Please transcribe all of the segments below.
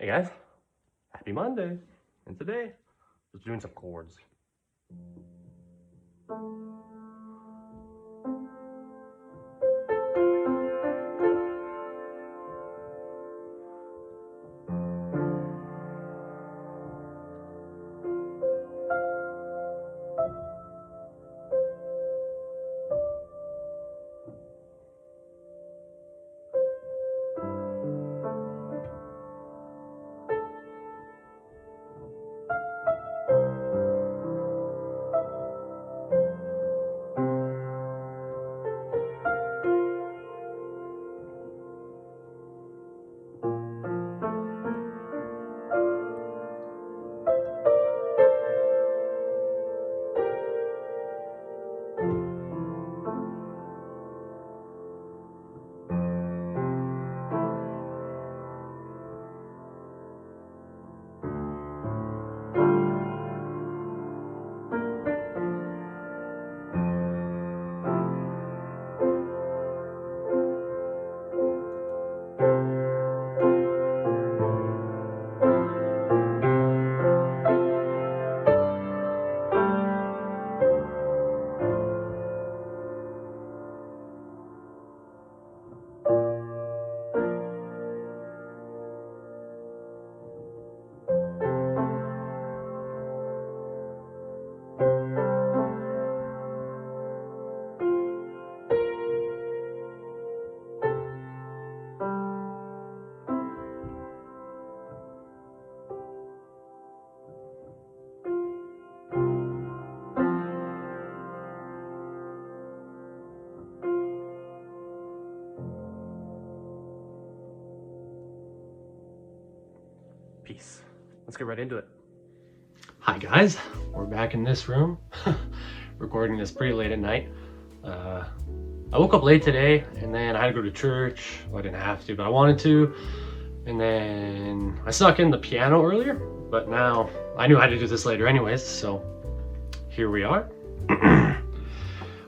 Hey guys, happy Monday. And today, we're doing some chords. Peace. Let's get right into it. Hi guys, we're back in this room, recording this pretty late at night. I woke up late today and then I had to go to church. Well, I didn't have to, but I wanted to. And then I snuck in the piano earlier, but now I knew I had to do this later anyways, so here we are.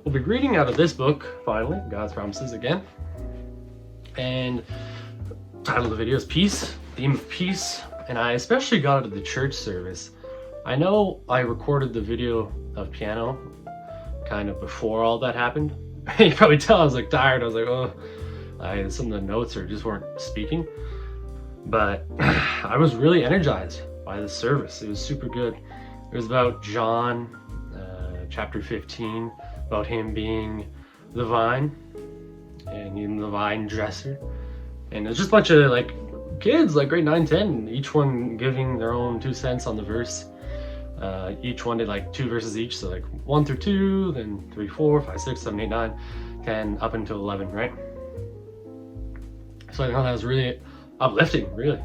We'll be reading out of this book, finally, God's Promises again. And the title of the video is Peace, Theme of Peace. And I especially got it at the church service. I know I recorded the video of piano kind of before all that happened. You can probably tell I was like tired. I was like, oh, some of the notes just weren't speaking. But I was really energized by the service. It was super good. It was about John, chapter 15, about him being the vine and him the vine dresser. And it's just a bunch of like kids, like grade 9, 10, each one giving their own 2 cents on the verse. Each one did like 2 verses each, so like 1 through 2, then 3, 4, 5, 6, 7, 8, 9, 10, up until 11, right? So I know that was really uplifting, really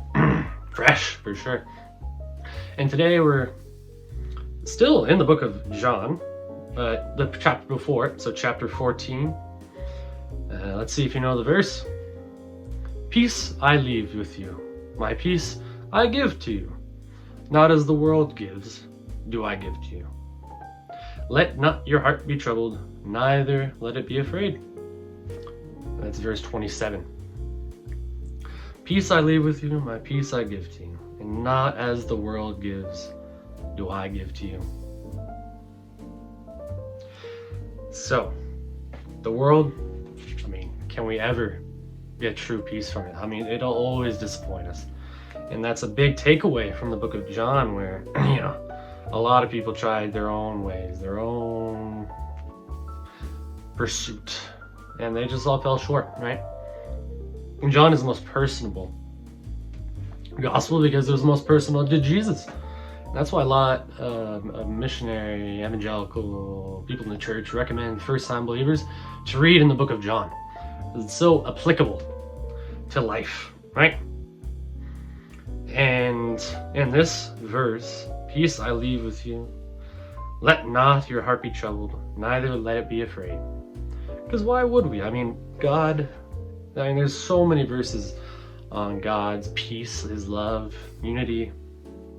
fresh for sure. And today we're still in the book of John, but the chapter before it, so chapter 14. Let's see if you know the verse. Peace I leave with you, my peace I give to you. Not as the world gives, do I give to you. Let not your heart be troubled, neither let it be afraid. That's verse 27. Peace I leave with you, my peace I give to you. And not as the world gives, do I give to you. So, the world, can we ever get true peace from it? It'll always disappoint us. And that's a big takeaway from the book of John, where, a lot of people tried their own ways, their own pursuit, and they just all fell short, right? And John is the most personable gospel because it was the most personal to Jesus. That's why a lot of missionary, evangelical people in the church recommend first-time believers to read in the book of John. It's so applicable to life, right? And in this verse, peace I leave with you. Let not your heart be troubled, neither let it be afraid. Because why would we? There's so many verses on God's peace, his love, unity,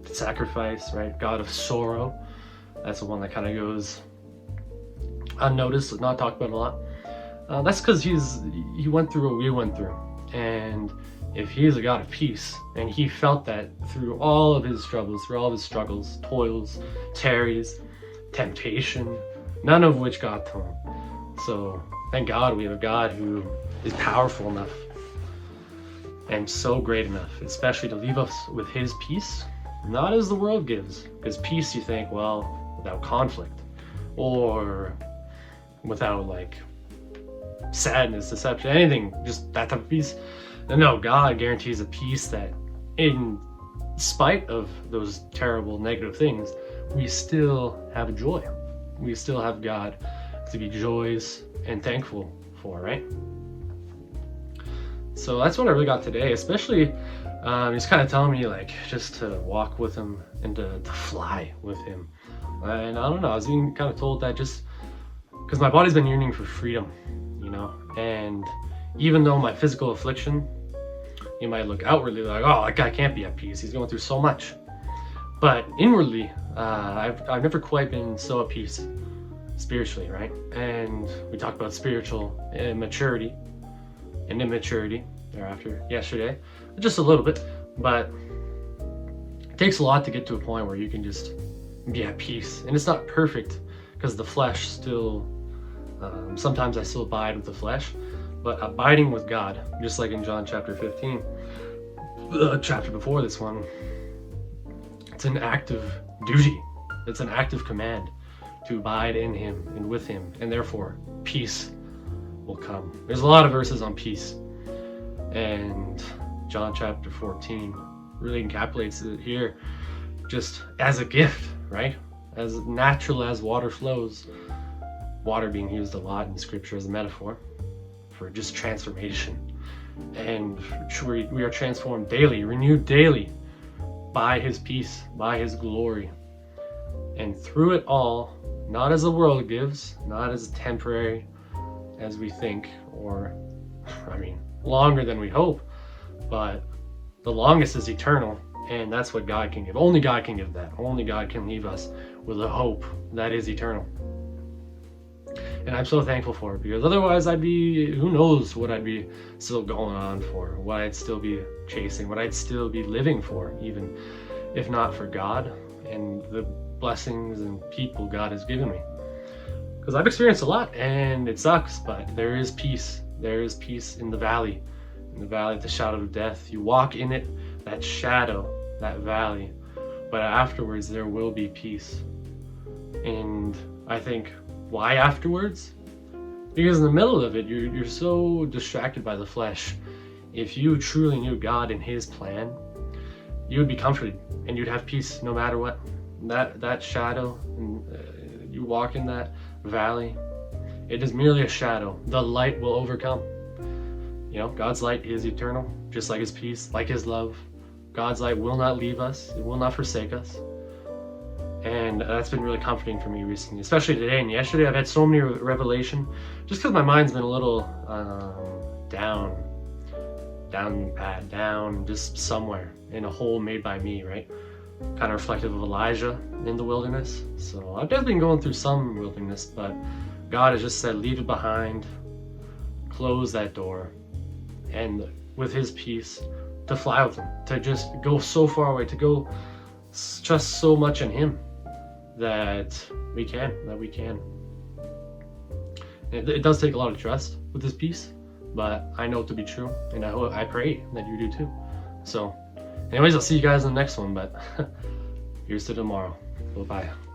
sacrifice, right? God of sorrow. That's the one that kind of goes unnoticed, not talked about a lot. That's because he went through what we went through, and if he is a God of peace, and he felt that through all of his troubles, through all of his struggles, toils, tarries, temptation, none of which got to him. So thank God we have a God who is powerful enough and so great enough, especially to leave us with his peace, not as the world gives. Because peace, you think, well, without conflict, or without like sadness, deception, anything, just that type of peace. No, God guarantees a peace that, in spite of those terrible negative things, we still have joy. We still have God to be joyous and thankful for, right? So that's what I really got today, especially he's kind of telling me like just to walk with him and to fly with him. And I don't know, I was being kind of told that just because my body's been yearning for freedom, you know, and even though my physical affliction, you might look outwardly like, oh, that guy can't be at peace, he's going through so much. But inwardly, I've never quite been so at peace spiritually, right? And we talked about spiritual maturity and immaturity thereafter yesterday, just a little bit, but it takes a lot to get to a point where you can just be at peace. And it's not perfect because the flesh still, sometimes I still abide with the flesh, but abiding with God, just like in John chapter 15, the chapter before this one, it's an active duty. It's an active command to abide in him and with him, and therefore peace will come. There's a lot of verses on peace, and John chapter 14 really encapsulates it here just as a gift, right? As natural as water flows, water being used a lot in scripture as a metaphor for just transformation. And we are transformed daily, renewed daily by his peace, by his glory. And through it all, not as the world gives, not as temporary as we think, or longer than we hope, but the longest is eternal, and that's what God can give. Only God can give that. Only God can leave us with a hope that is eternal. And I'm so thankful for it, because otherwise I'd be, who knows what I'd be still going on for, what I'd still be chasing, what I'd still be living for, even if not for God and the blessings and people God has given me. Because I've experienced a lot and it sucks, but there is peace. There is peace in the valley of the shadow of death. You walk in it, that shadow, that valley, but afterwards there will be peace. And I think, why afterwards? Because in the middle of it, you're so distracted by the flesh. If you truly knew God and his plan, you would be comforted and you'd have peace no matter what. That shadow, you walk in that valley, it is merely a shadow. The light will overcome. You know, God's light is eternal, just like his peace, like his love. God's light will not leave us. It will not forsake us. And that's been really comforting for me recently, especially today and yesterday. I've had so many revelation, just because my mind's been a little down, just somewhere in a hole made by me, right? Kind of reflective of Elijah in the wilderness. So I've definitely been going through some wilderness, but God has just said, leave it behind, close that door, and with his peace, to fly with him, to just go so far away, to go trust so much in him that we can. It does take a lot of trust with this peace, but I know it to be true, and I pray that you do too. So anyways, I'll see you guys in the next one, but here's to tomorrow. Bye-bye.